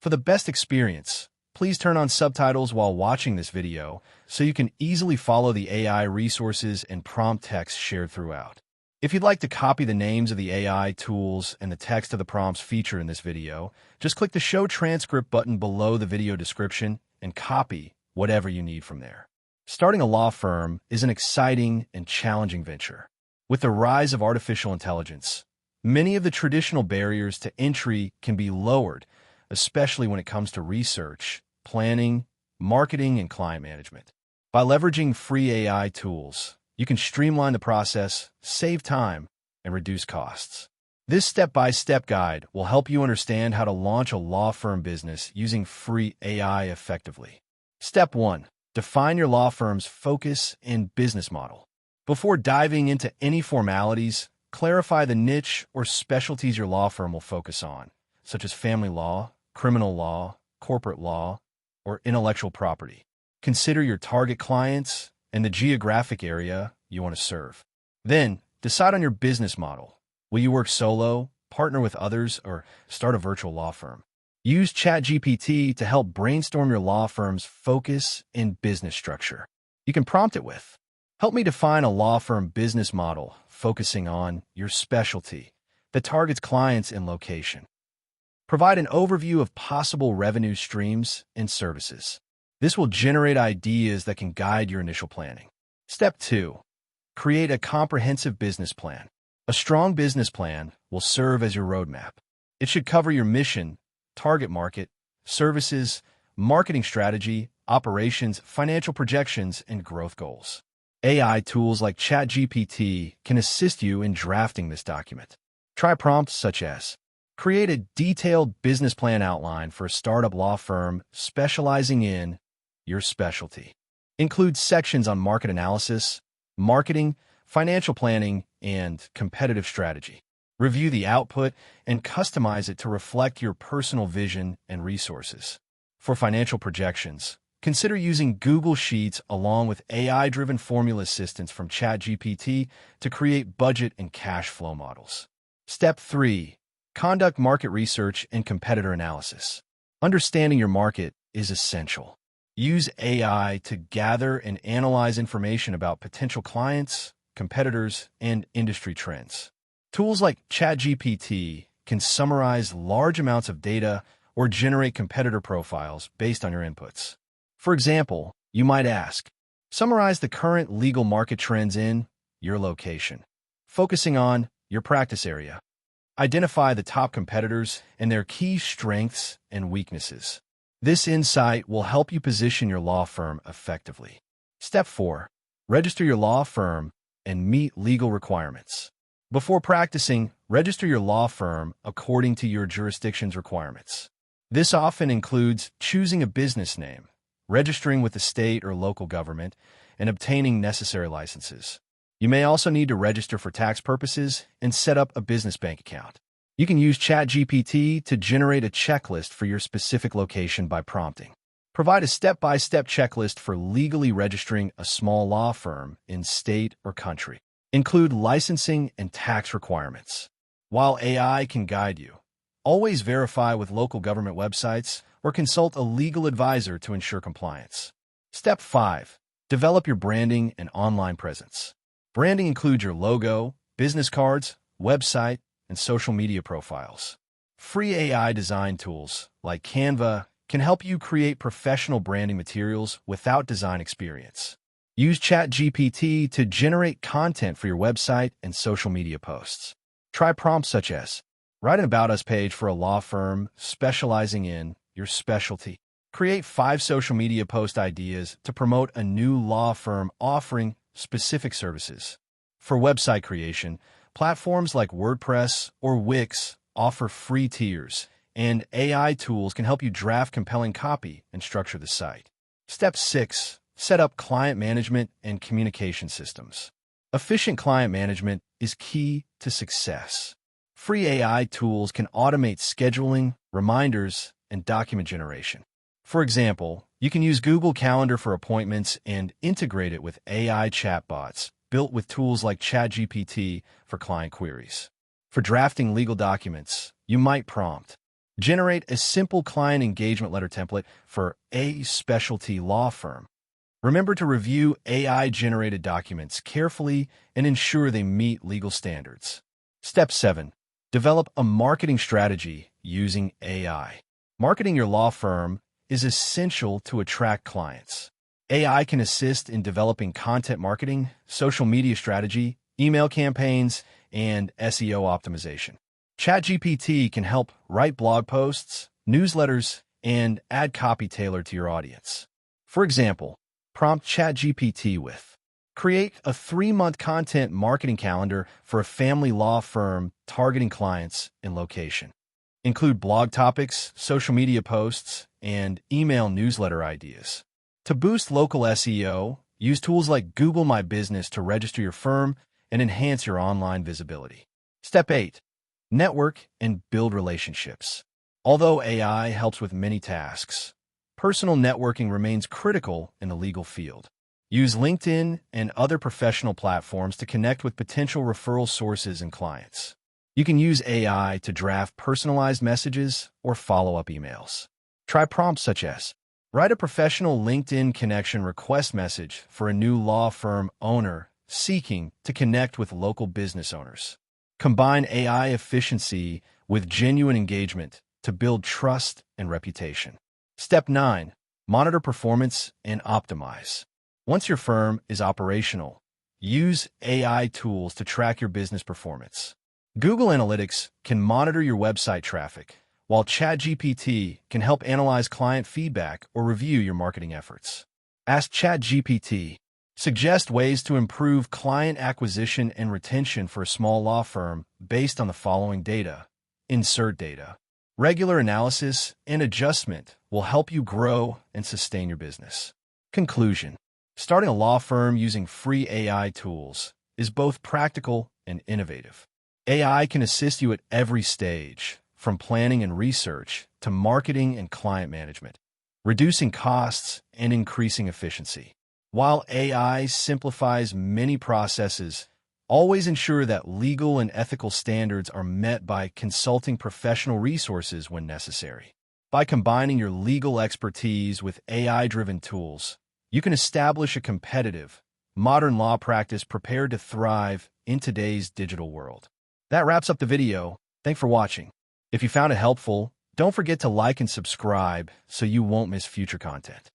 For the best experience, please turn on subtitles while watching this video so you can easily follow the AI resources and prompt text shared throughout. If you'd like to copy the names of the AI tools and the text of the prompts featured in this video, just click the Show Transcript button below the video description and copy whatever you need from there. Starting a law firm is an exciting and challenging venture. With the rise of artificial intelligence, many of the traditional barriers to entry can be lowered, especially when it comes to research, planning, marketing, and client management. By leveraging free AI tools, you can streamline the process, save time, and reduce costs. This step-by-step guide will help you understand how to launch a law firm business using free AI effectively. Step 1. Define your law firm's focus and business model. Before diving into any formalities, clarify the niche or specialties your law firm will focus on, such as family law, criminal law, corporate law, or intellectual property. Consider your target clients and the geographic area you want to serve. Then, decide on your business model. Will you work solo, partner with others, or start a virtual law firm? Use ChatGPT to help brainstorm your law firm's focus and business structure. You can prompt it with, "Help me define a law firm business model focusing on your specialty that targets clients and location." Provide an overview of possible revenue streams and services. This will generate ideas that can guide your initial planning. Step 2. Create a comprehensive business plan. A strong business plan will serve as your roadmap. It should cover your mission, target market, services, marketing strategy, operations, financial projections, and growth goals. AI tools like ChatGPT can assist you in drafting this document. Try prompts such as, "Create a detailed business plan outline for a startup law firm specializing in your specialty." Include sections on market analysis, marketing, financial planning, and competitive strategy. Review the output and customize it to reflect your personal vision and resources. For financial projections, consider using Google Sheets along with AI-driven formula assistance from ChatGPT to create budget and cash flow models. Step 3. Conduct market research and competitor analysis. Understanding your market is essential. Use AI to gather and analyze information about potential clients, competitors, and industry trends. Tools like ChatGPT can summarize large amounts of data or generate competitor profiles based on your inputs. For example, you might ask, "Summarize the current legal market trends in your location," focusing on your practice area. Identify the top competitors and their key strengths and weaknesses. This insight will help you position your law firm effectively. Step 4. Register your law firm and meet legal requirements. Before practicing, register your law firm according to your jurisdiction's requirements. This often includes choosing a business name, registering with the state or local government, and obtaining necessary licenses. You may also need to register for tax purposes and set up a business bank account. You can use ChatGPT to generate a checklist for your specific location by prompting. Provide a step-by-step checklist for legally registering a small law firm in state or country. Include licensing and tax requirements. While AI can guide you, always verify with local government websites or consult a legal advisor to ensure compliance. Step 5. Develop your branding and online presence. Branding includes your logo, business cards, website, and social media profiles. Free AI design tools like Canva can help you create professional branding materials without design experience. Use ChatGPT to generate content for your website and social media posts. Try prompts such as, "Write an About Us page for a law firm specializing in your specialty." Create 5 social media post ideas to promote a new law firm offering specific services. For website creation, platforms like WordPress or Wix offer free tiers, and AI tools can help you draft compelling copy and structure the site. Step 6. Set up client management and communication systems. Efficient client management is key to success. Free AI tools can automate scheduling, reminders, and document generation. For example, you can use Google Calendar for appointments and integrate it with AI chatbots built with tools like ChatGPT for client queries. For drafting legal documents, you might prompt, Generate a simple client engagement letter template for a specialty law firm. Remember to review AI-generated documents carefully and ensure they meet legal standards. Step 7. Develop a marketing strategy using AI. Marketing your law firm is essential to attract clients. AI can assist in developing content marketing, social media strategy, email campaigns, and SEO optimization. ChatGPT can help write blog posts, newsletters, and ad copy tailored to your audience. For example, prompt ChatGPT with, create a 3-month content marketing calendar for a family law firm targeting clients in location. Include blog topics, social media posts, and email newsletter ideas. To boost local SEO, use tools like Google My Business to register your firm and enhance your online visibility. Step 8. Network and build relationships. Although AI helps with many tasks, personal networking remains critical in the legal field. Use LinkedIn and other professional platforms to connect with potential referral sources and clients. You can use AI to draft personalized messages or follow-up emails. Try prompts such as, write a professional LinkedIn connection request message for a new law firm owner seeking to connect with local business owners. Combine AI efficiency with genuine engagement to build trust and reputation. Step 9. Monitor performance and optimize. Once your firm is operational, use AI tools to track your business performance. Google Analytics can monitor your website traffic, while ChatGPT can help analyze client feedback or review your marketing efforts. Ask ChatGPT, suggest ways to improve client acquisition and retention for a small law firm based on the following data. Insert data. Regular analysis and adjustment will help you grow and sustain your business. Conclusion. Starting a law firm using free AI tools is both practical and innovative. AI can assist you at every stage, from planning and research to marketing and client management, reducing costs and increasing efficiency. While AI simplifies many processes, always ensure that legal and ethical standards are met by consulting professional resources when necessary. By combining your legal expertise with AI-driven tools, you can establish a competitive, modern law practice prepared to thrive in today's digital world. That wraps up the video. Thanks for watching. If you found it helpful, don't forget to like and subscribe so you won't miss future content.